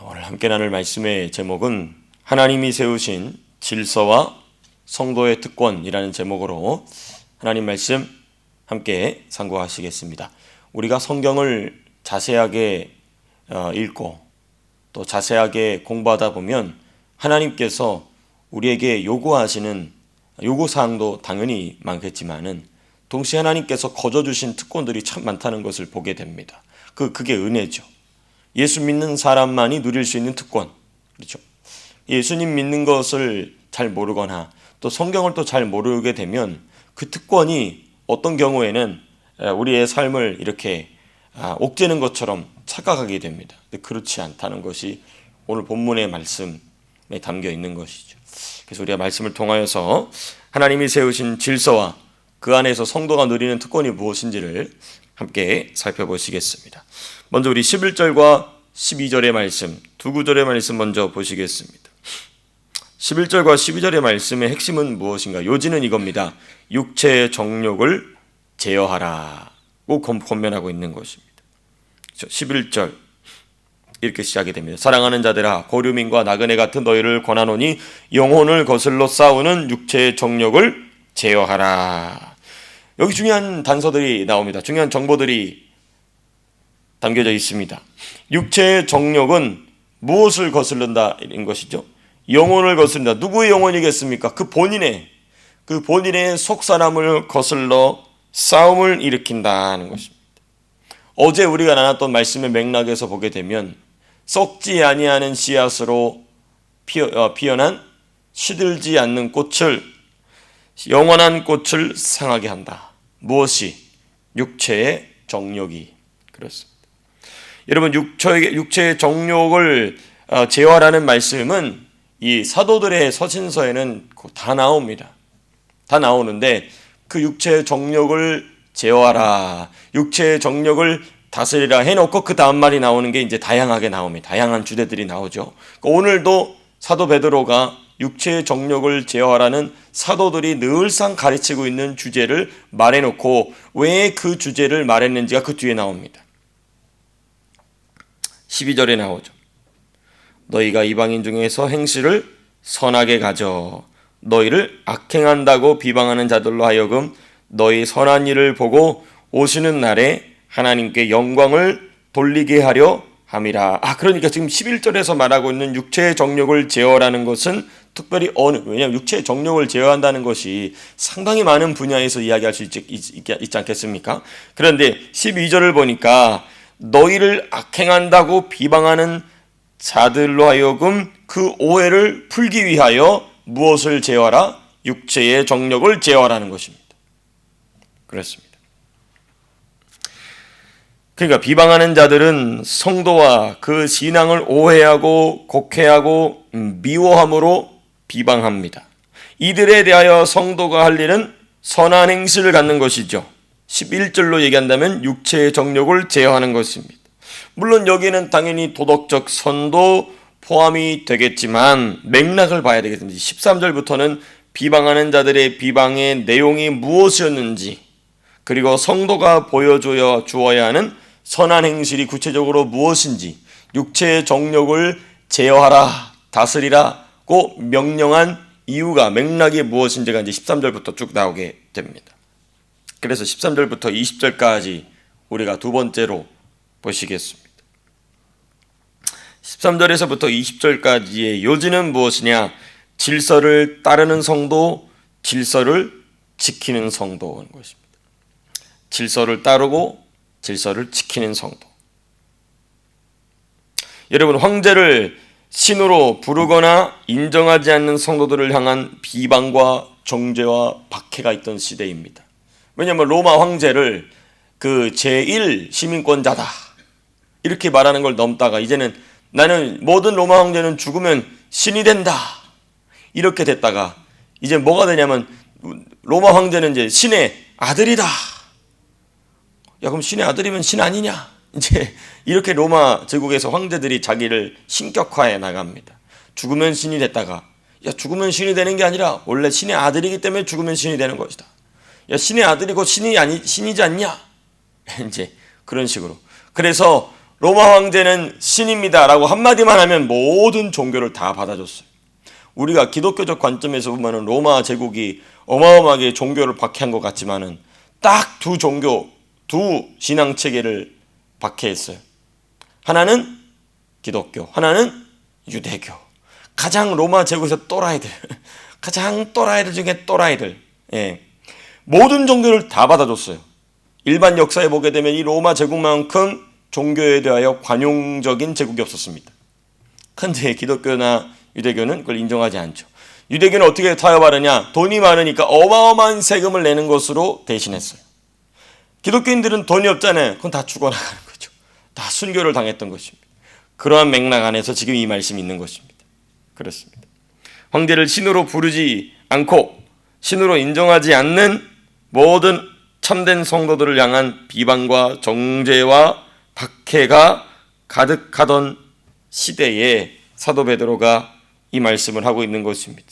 오늘 함께 나눌 말씀의 제목은 하나님이 세우신 질서와 성도의 특권이라는 제목으로 하나님 말씀 함께 상고하시겠습니다. 우리가 성경을 자세하게 읽고 또 자세하게 공부하다 보면 하나님께서 우리에게 요구하시는 요구사항도 당연히 많겠지만은 동시에 하나님께서 거저주신 특권들이 참 많다는 것을 보게 됩니다. 그게 은혜죠. 예수 믿는 사람만이 누릴 수 있는 특권. 그렇죠. 예수님 믿는 것을 잘 모르거나 또 성경을 또 잘 모르게 되면 그 특권이 어떤 경우에는 우리의 삶을 이렇게 옥죄는 것처럼 착각하게 됩니다. 근데 그렇지 않다는 것이 오늘 본문의 말씀에 담겨 있는 것이죠. 그래서 우리가 말씀을 통하여서 하나님이 세우신 질서와 그 안에서 성도가 누리는 특권이 무엇인지를 함께 살펴보시겠습니다. 먼저 우리 11절과 12절의 말씀, 두 구절의 말씀 먼저 보시겠습니다. 11절과 12절의 말씀의 핵심은 무엇인가? 요지는 이겁니다. 육체의 정욕을 제어하라고 권면하고 있는 것입니다. 11절 이렇게 시작이 됩니다. 사랑하는 자들아, 고류민과 나그네 같은 너희를 권하노니 영혼을 거슬러 싸우는 육체의 정욕을 제어하라. 여기 중요한 단서들이 나옵니다. 중요한 정보들이 담겨져 있습니다. 육체의 정욕은 무엇을 거슬른다는 것이죠? 영혼을 거슬린다. 누구의 영혼이겠습니까? 그 본인의 속사람을 거슬러 싸움을 일으킨다는 것입니다. 어제 우리가 나눴던 말씀의 맥락에서 보게 되면 썩지 아니하는 씨앗으로 피어난 시들지 않는 꽃을 영원한 꽃을 상하게 한다. 무엇이? 육체의 정욕이 그렇습니다. 여러분, 육체의 정욕을 제어하라는 말씀은 이 사도들의 서신서에는 다 나옵니다. 다 나오는데 그 육체의 정욕을 제어하라, 육체의 정욕을 다스리라 해놓고 그 다음 말이 나오는 게 이제 다양하게 나옵니다. 다양한 주제들이 나오죠. 오늘도 사도 베드로가 육체의 정욕을 제어하라는 사도들이 늘상 가르치고 있는 주제를 말해놓고 왜 그 주제를 말했는지가 그 뒤에 나옵니다. 12절에 나오죠. 너희가 이방인 중에서 행실을 선하게 가져 너희를 악행한다고 비방하는 자들로 하여금 너희 선한 일을 보고 오시는 날에 하나님께 영광을 돌리게 하려 함이라. 그러니까 지금 11절에서 말하고 있는 육체의 정욕을 제어라는 것은 특별히 왜냐하면 육체의 정욕을 제어한다는 것이 상당히 많은 분야에서 이야기할 수 있지 않겠습니까? 그런데 12절을 보니까 너희를 악행한다고 비방하는 자들로 하여금 그 오해를 풀기 위하여 무엇을 제어하라? 육체의 정욕을 제어하라는 것입니다. 그렇습니다. 그러니까 비방하는 자들은 성도와 그 신앙을 오해하고 곡해하고 미워함으로 비방합니다. 이들에 대하여 성도가 할 일은 선한 행실을 갖는 것이죠. 11절로 얘기한다면 육체의 정욕을 제어하는 것입니다. 물론 여기는 당연히 도덕적 선도 포함이 되겠지만 맥락을 봐야 되겠습니다. 13절부터는 비방하는 자들의 비방의 내용이 무엇이었는지, 그리고 성도가 보여주어야 하는 선한 행실이 구체적으로 무엇인지, 육체의 정욕을 제어하라, 다스리라고 명령한 이유가, 맥락이 무엇인지가 이제 13절부터 쭉 나오게 됩니다. 그래서 13절부터 20절까지 우리가 두 번째로 보시겠습니다. 13절에서부터 20절까지의 요지는 무엇이냐? 질서를 따르는 성도, 질서를 지키는 성도인 것입니다. 질서를 따르고 질서를 지키는 성도. 여러분, 황제를 신으로 부르거나 인정하지 않는 성도들을 향한 비방과 정죄와 박해가 있던 시대입니다. 왜냐하면 로마 황제를 그 제1 시민권자다 이렇게 말하는 걸 넘다가 이제는 나는 모든 로마 황제는 죽으면 신이 된다 이렇게 됐다가 이제 뭐가 되냐면 로마 황제는 이제 신의 아들이다. 야, 그럼 신의 아들이면 신 아니냐? 이제 이렇게 로마 제국에서 황제들이 자기를 신격화해 나갑니다. 죽으면 신이 됐다가 야, 죽으면 신이 되는 게 아니라 원래 신의 아들이기 때문에 죽으면 신이 되는 것이다. 야, 신의 아들이고 신이지 않냐? 이제 그런 식으로. 그래서 로마 황제는 신입니다 라고 한마디만 하면 모든 종교를 다 받아줬어요. 우리가 기독교적 관점에서 보면 로마 제국이 어마어마하게 종교를 박해한 것 같지만은 딱 두 종교, 두 신앙 체계를 박해했어요. 하나는 기독교, 하나는 유대교. 가장 로마 제국에서 또라이들, 가장 또라이들 중에 또라이들. 예. 모든 종교를 다 받아줬어요. 일반 역사에 보게 되면 이 로마 제국만큼 종교에 대하여 관용적인 제국이 없었습니다. 그런데 기독교나 유대교는 그걸 인정하지 않죠. 유대교는 어떻게 타협하느냐? 돈이 많으니까 어마어마한 세금을 내는 것으로 대신했어요. 기독교인들은 돈이 없잖아요. 그건 다 죽어나가는 거죠. 다 순교를 당했던 것입니다. 그러한 맥락 안에서 지금 이 말씀이 있는 것입니다. 그렇습니다. 황제를 신으로 부르지 않고 신으로 인정하지 않는 모든 참된 성도들을 향한 비방과 정죄와 박해가 가득하던 시대에 사도 베드로가 이 말씀을 하고 있는 것입니다.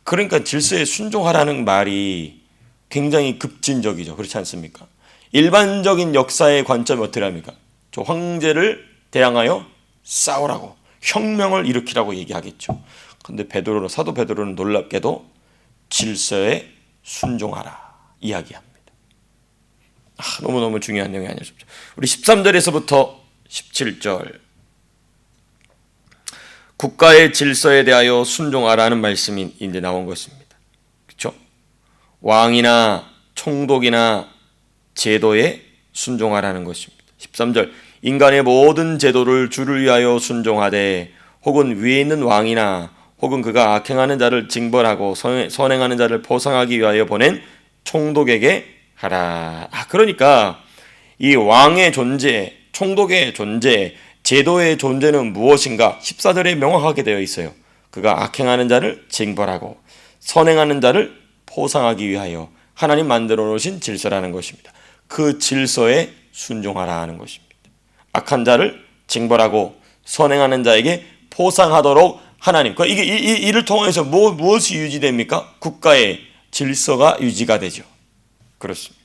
그러니까 질서에 순종하라는 말이 굉장히 급진적이죠. 그렇지 않습니까? 일반적인 역사의 관점이 어떻게 합니까? 저 황제를 대항하여 싸우라고, 혁명을 일으키라고 얘기하겠죠. 그런데 사도 베드로는 놀랍게도 질서에 순종하라 이야기합니다. 너무너무 중요한 내용이 아니었습니다. 우리 13절에서부터 17절 국가의 질서에 대하여 순종하라는 말씀이 이제 나온 것입니다. 그렇죠? 왕이나 총독이나 제도에 순종하라는 것입니다. 13절 인간의 모든 제도를 주를 위하여 순종하되 혹은 위에 있는 왕이나 혹은 그가 악행하는 자를 징벌하고 선행하는 자를 포상하기 위하여 보낸 총독에게 하라. 그러니까 이 왕의 존재, 총독의 존재, 제도의 존재는 무엇인가? 14절에 명확하게 되어 있어요. 그가 악행하는 자를 징벌하고 선행하는 자를 포상하기 위하여 하나님 만들어 놓으신 질서라는 것입니다. 그 질서에 순종하라 하는 것입니다. 악한 자를 징벌하고 선행하는 자에게 포상하도록 하나님. 이를 통해서 무엇이 유지됩니까? 국가의 질서가 유지가 되죠. 그렇습니다.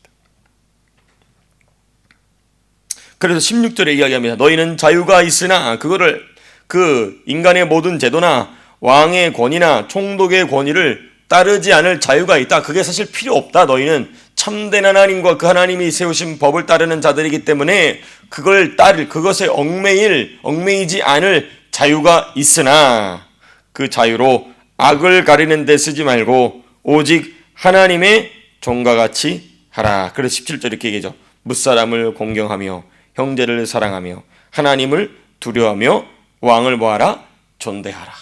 그래서 16절에 이야기합니다. 너희는 자유가 있으나 그거를 그 인간의 모든 제도나 왕의 권위나 총독의 권위를 따르지 않을 자유가 있다. 그게 사실 필요 없다. 너희는 참된 하나님과 그 하나님이 세우신 법을 따르는 자들이기 때문에 그것에 얽매이지 않을 자유가 있으나 그 자유로 악을 가리는 데 쓰지 말고 오직 하나님의 종과 같이 하라. 그래서 17절 이렇게 얘기하죠. 무사람을 공경하며 형제를 사랑하며 하나님을 두려워하며 왕을 뭐하라? 존대하라.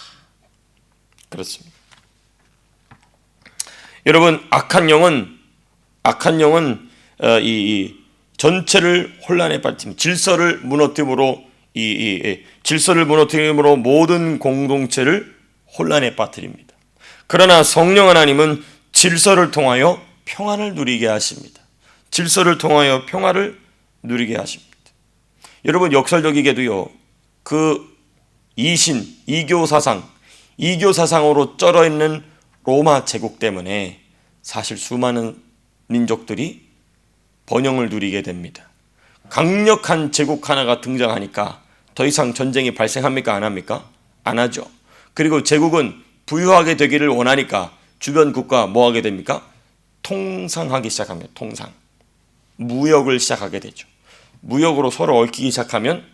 그렇습니다. 여러분 악한 영은 이 전체를 혼란에 빠뜨립니다. 질서를 무너뜨림으로 모든 공동체를 혼란에 빠뜨립니다. 그러나 성령 하나님은 질서를 통하여 평안을 누리게 하십니다. 질서를 통하여 평화를 누리게 하십니다. 여러분 역설적이게도요. 그 이교 사상으로 쩔어 있는 로마 제국 때문에 사실 수많은 민족들이 번영을 누리게 됩니다. 강력한 제국 하나가 등장하니까 더 이상 전쟁이 발생합니까? 안 합니까? 안 하죠. 그리고 제국은 부유하게 되기를 원하니까 주변 국가 뭐 하게 됩니까? 통상하기 시작합니다. 무역을 시작하게 되죠. 무역으로 서로 얽히기 시작하면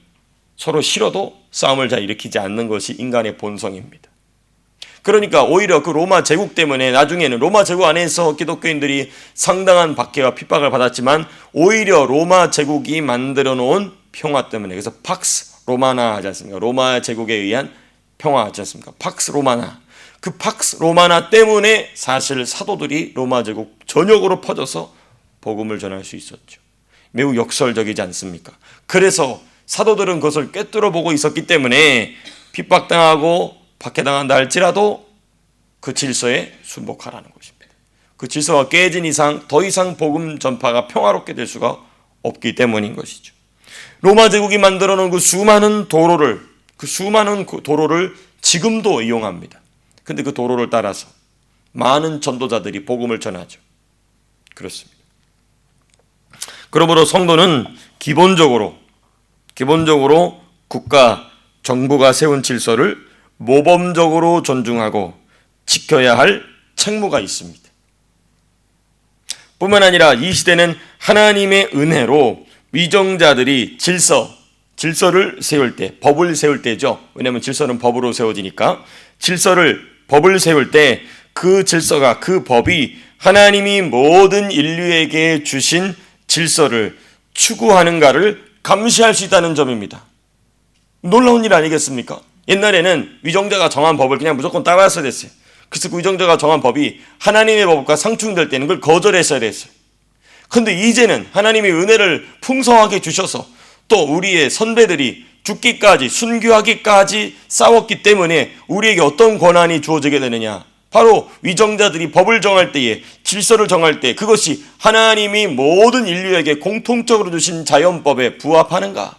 서로 싫어도 싸움을 잘 일으키지 않는 것이 인간의 본성입니다. 그러니까 오히려 그 로마 제국 때문에 나중에는 로마 제국 안에서 기독교인들이 상당한 박해와 핍박을 받았지만 오히려 로마 제국이 만들어 놓은 평화 때문에, 그래서 팍스 로마나 하지 않습니까? 로마 제국에 의한 평화 하지 않습니까? 팍스 로마나. 그 팍스 로마나 때문에 사실 사도들이 로마 제국 전역으로 퍼져서 복음을 전할 수 있었죠. 매우 역설적이지 않습니까? 그래서 사도들은 그것을 꿰뚫어 보고 있었기 때문에 핍박당하고 박해당한다 할지라도 그 질서에 순복하라는 것입니다. 그 질서가 깨진 이상 더 이상 복음 전파가 평화롭게 될 수가 없기 때문인 것이죠. 로마 제국이 만들어 놓은 그 수많은 도로를 지금도 이용합니다. 근데 그 도로를 따라서 많은 전도자들이 복음을 전하죠. 그렇습니다. 그러므로 성도는 기본적으로 기본적으로 국가, 정부가 세운 질서를 모범적으로 존중하고 지켜야 할 책무가 있습니다. 뿐만 아니라 이 시대는 하나님의 은혜로 위정자들이 질서를 세울 때, 법을 세울 때죠. 왜냐하면 질서는 법으로 세워지니까 법을 세울 때 그 질서가, 그 법이 하나님이 모든 인류에게 주신 질서를 추구하는가를 감시할 수 있다는 점입니다. 놀라운 일 아니겠습니까? 옛날에는 위정자가 정한 법을 그냥 무조건 따라했어야 됐어요. 그래서 그 위정자가 정한 법이 하나님의 법과 상충될 때는 그걸 거절했어야 됐어요. 그런데 이제는 하나님이 은혜를 풍성하게 주셔서 또 우리의 선배들이 죽기까지, 순교하기까지 싸웠기 때문에 우리에게 어떤 권한이 주어지게 되느냐? 바로 위정자들이 법을 정할 때에, 질서를 정할 때 그것이 하나님이 모든 인류에게 공통적으로 주신 자연법에 부합하는가?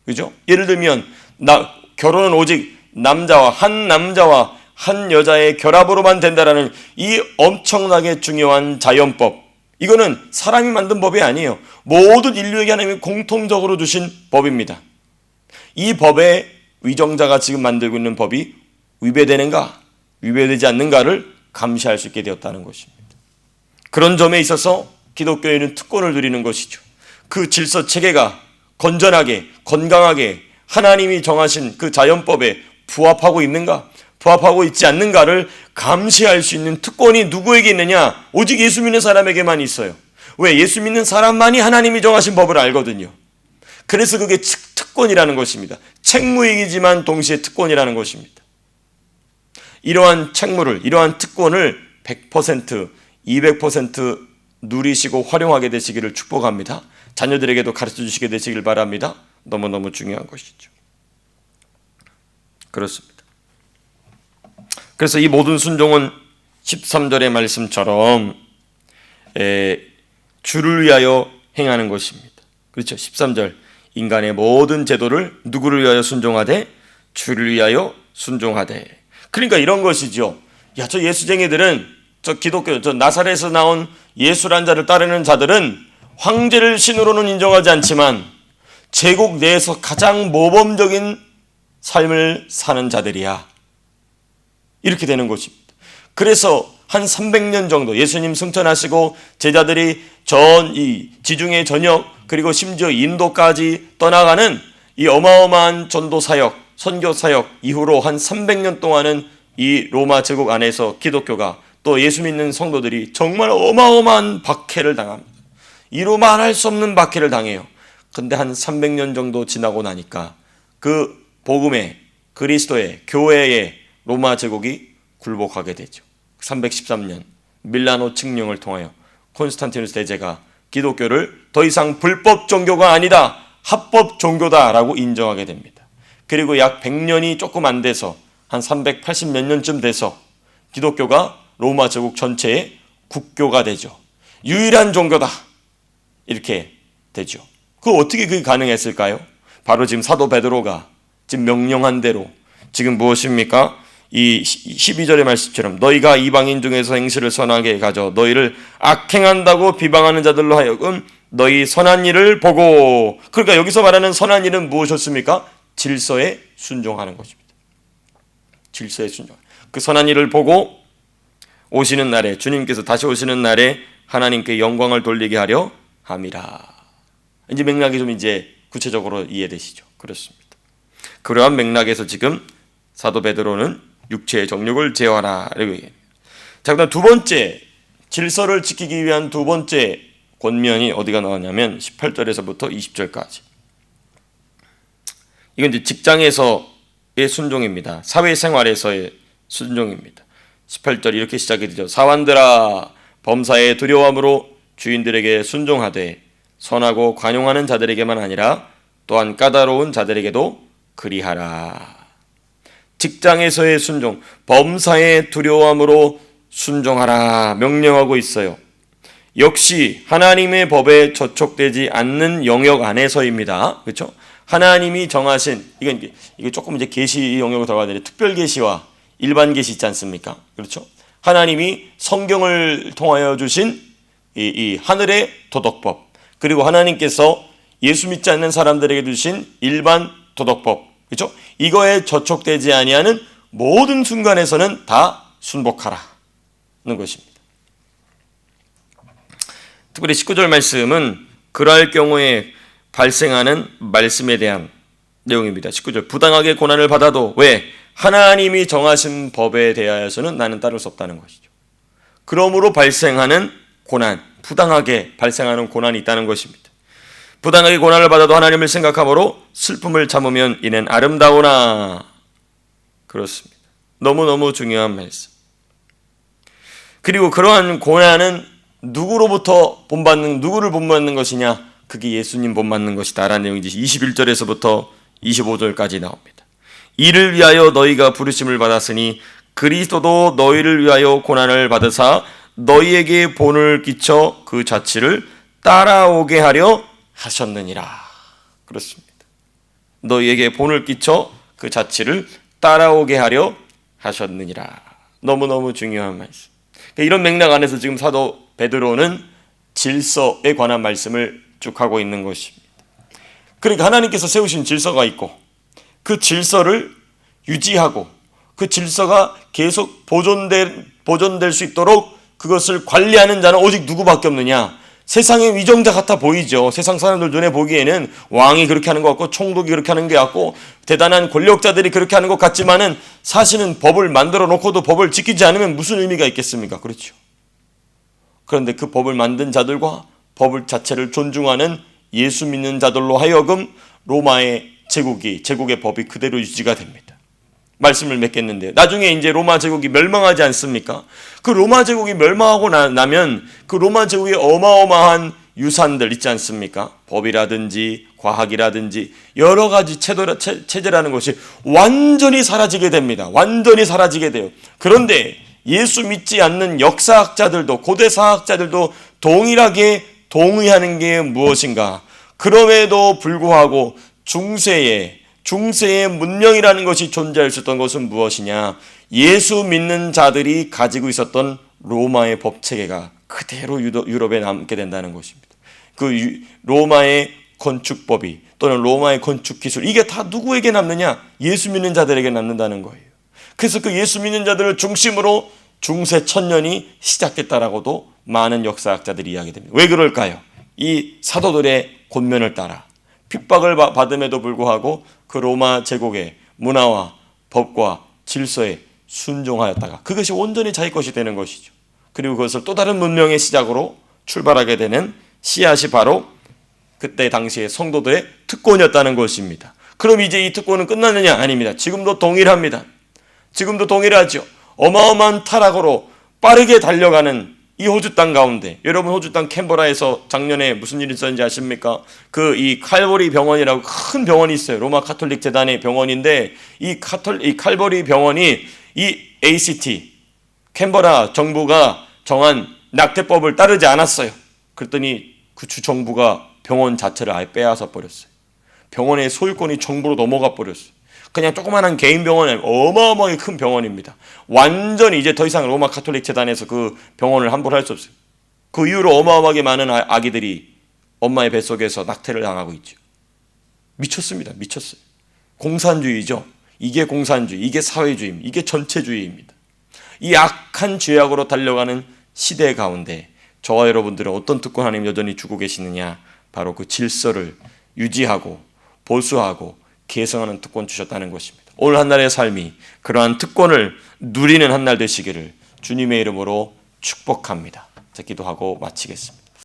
그죠? 예를 들면 결혼은 오직 한 남자와 한 여자의 결합으로만 된다라는 이 엄청나게 중요한 자연법, 이거는 사람이 만든 법이 아니에요. 모든 인류에게 하나님이 공통적으로 주신 법입니다. 이 법에 위정자가 지금 만들고 있는 법이 위배되는가, 위배되지 않는가를 감시할 수 있게 되었다는 것입니다. 그런 점에 있어서 기독교인은 특권을 누리는 것이죠. 그 질서 체계가 건전하게, 건강하게 하나님이 정하신 그 자연법에 부합하고 있는가, 부합하고 있지 않는가를 감시할 수 있는 특권이 누구에게 있느냐? 오직 예수 믿는 사람에게만 있어요. 왜? 예수 믿는 사람만이 하나님이 정하신 법을 알거든요. 그래서 그게 특권이라는 것입니다. 책무이지만 동시에 특권이라는 것입니다. 이러한 책무를, 이러한 특권을 100%, 200% 누리시고 활용하게 되시기를 축복합니다. 자녀들에게도 가르쳐 주시게 되시길 바랍니다. 너무너무 중요한 것이죠. 그렇습니다. 그래서 이 모든 순종은 13절의 말씀처럼 주를 위하여 행하는 것입니다. 그렇죠. 13절, 인간의 모든 제도를 누구를 위하여 순종하되? 주를 위하여 순종하되. 그러니까 이런 것이죠. 야, 저 예수쟁이들은, 저 기독교, 저 나사렛에서 나온 예수란 자를 따르는 자들은 황제를 신으로는 인정하지 않지만 제국 내에서 가장 모범적인 삶을 사는 자들이야. 이렇게 되는 것입니다. 그래서 한 300년 정도 예수님 승천하시고 제자들이 이 지중해 전역, 그리고 심지어 인도까지 떠나가는 이 어마어마한 전도 사역, 선교 사역 이후로 한 300년 동안은 이 로마 제국 안에서 기독교가, 또 예수 믿는 성도들이 정말 어마어마한 박해를 당합니다. 이루 말할 수 없는 박해를 당해요. 근데 한 300년 정도 지나고 나니까 그 복음의, 그리스도의, 교회의 로마 제국이 굴복하게 되죠. 313년 밀라노 칙령을 통하여 콘스탄티누스 대제가 기독교를 더 이상 불법 종교가 아니다, 합법 종교다라고 인정하게 됩니다. 그리고 약 100년이 조금 안 돼서 한 380 몇 년쯤 돼서 기독교가 로마 제국 전체의 국교가 되죠. 유일한 종교다, 이렇게 되죠. 어떻게 그게 가능했을까요? 바로 지금 사도 베드로가 지금 명령한 대로 지금 무엇입니까? 이 12절의 말씀처럼 너희가 이방인 중에서 행실을 선하게 가져 너희를 악행한다고 비방하는 자들로 하여금 너희 선한 일을 보고. 그러니까 여기서 말하는 선한 일은 무엇이었습니까? 질서에 순종하는 것입니다. 질서에 순종. 그 선한 일을 보고 오시는 날에, 주님께서 다시 오시는 날에 하나님께 영광을 돌리게 하려 함이라. 이제 맥락이 좀 이제 구체적으로 이해되시죠? 그렇습니다. 그러한 맥락에서 지금 사도 베드로는 육체의 정욕을 제어하라 이렇게 얘기해요. 자, 그다음 두 번째, 질서를 지키기 위한 두 번째 권면이 어디가 나왔냐면 18절에서부터 20절까지. 이건 이제 직장에서의 순종입니다. 사회생활에서의 순종입니다. 18절 이렇게 시작이 되죠. 사환들아, 범사에 두려움으로 주인들에게 순종하되 선하고 관용하는 자들에게만 아니라 또한 까다로운 자들에게도 그리하라. 직장에서의 순종, 범사에 두려움으로 순종하라 명령하고 있어요. 역시 하나님의 법에 저촉되지 않는 영역 안에서입니다. 그렇죠? 하나님이 정하신, 이게 조금 이제 계시 영역으로 들어가야 되는데, 특별 계시와 일반 계시 있지 않습니까? 그렇죠? 하나님이 성경을 통하여 주신 이 하늘의 도덕법, 그리고 하나님께서 예수 믿지 않는 사람들에게 주신 일반 도덕법, 그렇죠? 이거에 저촉되지 아니하는 모든 순간에서는 다 순복하라는 것입니다. 특별히 19절 말씀은 그러할 경우에 발생하는 말씀에 대한 내용입니다. 19절, 부당하게 고난을 받아도 왜? 하나님이 정하신 법에 대하여서는 나는 따를 수 없다는 것이죠. 그러므로 발생하는 고난, 부당하게 발생하는 고난이 있다는 것입니다. 부당하게 고난을 받아도 하나님을 생각함으로 슬픔을 참으면 이는 아름다우나. 그렇습니다. 너무너무 중요한 말씀. 그리고 그러한 고난은 누구로부터 본받는, 누구를 본받는 것이냐? 그게 예수님 본받는 것이다 라는 내용이 21절에서부터 25절까지 나옵니다. 이를 위하여 너희가 부르심을 받았으니 그리스도도 너희를 위하여 고난을 받으사 너희에게 본을 끼쳐 그 자취를 따라오게 하려 하셨느니라. 그렇습니다. 너희에게 본을 끼쳐 그 자취를 따라오게 하려 하셨느니라. 너무너무 중요한 말씀. 이런 맥락 안에서 지금 사도 베드로는 질서에 관한 말씀을 쭉 하고 있는 것입니다. 그러니까 하나님께서 세우신 질서가 있고 그 질서를 유지하고 그 질서가 계속 보존될 수 있도록 그것을 관리하는 자는 오직 누구밖에 없느냐? 세상의 위정자 같아 보이죠. 세상 사람들 눈에 보기에는 왕이 그렇게 하는 것 같고 총독이 그렇게 하는 게 같고 대단한 권력자들이 그렇게 하는 것 같지만은 사실은 법을 만들어 놓고도 법을 지키지 않으면 무슨 의미가 있겠습니까? 그렇죠. 그런데 그 법을 만든 자들과 법을 자체를 존중하는 예수 믿는 자들로 하여금 로마의 제국의 법이 그대로 유지가 됩니다. 말씀을 맺겠는데요. 나중에 이제 로마 제국이 멸망하지 않습니까? 그 로마 제국이 멸망하고 나면 그 로마 제국의 어마어마한 유산들 있지 않습니까? 법이라든지 과학이라든지 여러 가지 체제라는 것이 완전히 사라지게 됩니다. 완전히 사라지게 돼요. 그런데 예수 믿지 않는 역사학자들도 고대 사학자들도 동일하게 동의하는 게 무엇인가? 그럼에도 불구하고 중세의 문명이라는 것이 존재할 수 있던 것은 무엇이냐? 예수 믿는 자들이 가지고 있었던 로마의 법체계가 그대로 유럽에 남게 된다는 것입니다. 그 로마의 건축법이 또는 로마의 건축기술, 이게 다 누구에게 남느냐? 예수 믿는 자들에게 남는다는 거예요. 그래서 그 예수 믿는 자들을 중심으로 중세 천년이 시작됐다라고도 많은 역사학자들이 이야기됩니다. 왜 그럴까요? 이 사도들의 권면을 따라 핍박을 받음에도 불구하고 그 로마 제국의 문화와 법과 질서에 순종하였다가 그것이 온전히 자기 것이 되는 것이죠. 그리고 그것을 또 다른 문명의 시작으로 출발하게 되는 씨앗이 바로 그때 당시의 성도들의 특권이었다는 것입니다. 그럼 이제 이 특권은 끝났느냐? 아닙니다. 지금도 동일합니다. 지금도 동일하죠. 어마어마한 타락으로 빠르게 달려가는 이 호주 땅 가운데, 여러분 호주 땅 캔버라에서 작년에 무슨 일이 있었는지 아십니까? 이 칼보리 병원이라고 큰 병원이 있어요. 로마 카톨릭 재단의 병원인데 이 칼보리 병원이 이 ACT 캔버라 정부가 정한 낙태법을 따르지 않았어요. 그랬더니 그 주 정부가 병원 자체를 아예 빼앗아 버렸어요. 병원의 소유권이 정부로 넘어가 버렸어요. 그냥 조그마한 개인 병원이 어마어마하게 큰 병원입니다. 완전히 이제 더 이상 로마 카톨릭 재단에서 그 병원을 함부로 할 수 없어요. 그 이후로 어마어마하게 많은 아기들이 엄마의 뱃속에서 낙태를 당하고 있죠. 미쳤습니다. 미쳤어요. 공산주의죠. 이게 공산주의, 이게 사회주의입니다. 이게 전체주의입니다. 이 악한 죄악으로 달려가는 시대 가운데 저와 여러분들은 어떤 특권 하나님 여전히 주고 계시느냐? 바로 그 질서를 유지하고 보수하고 개성하는 특권 주셨다는 것입니다. 오늘 한날의 삶이 그러한 특권을 누리는 한날 되시기를 주님의 이름으로 축복합니다. 자, 기도하고 마치겠습니다.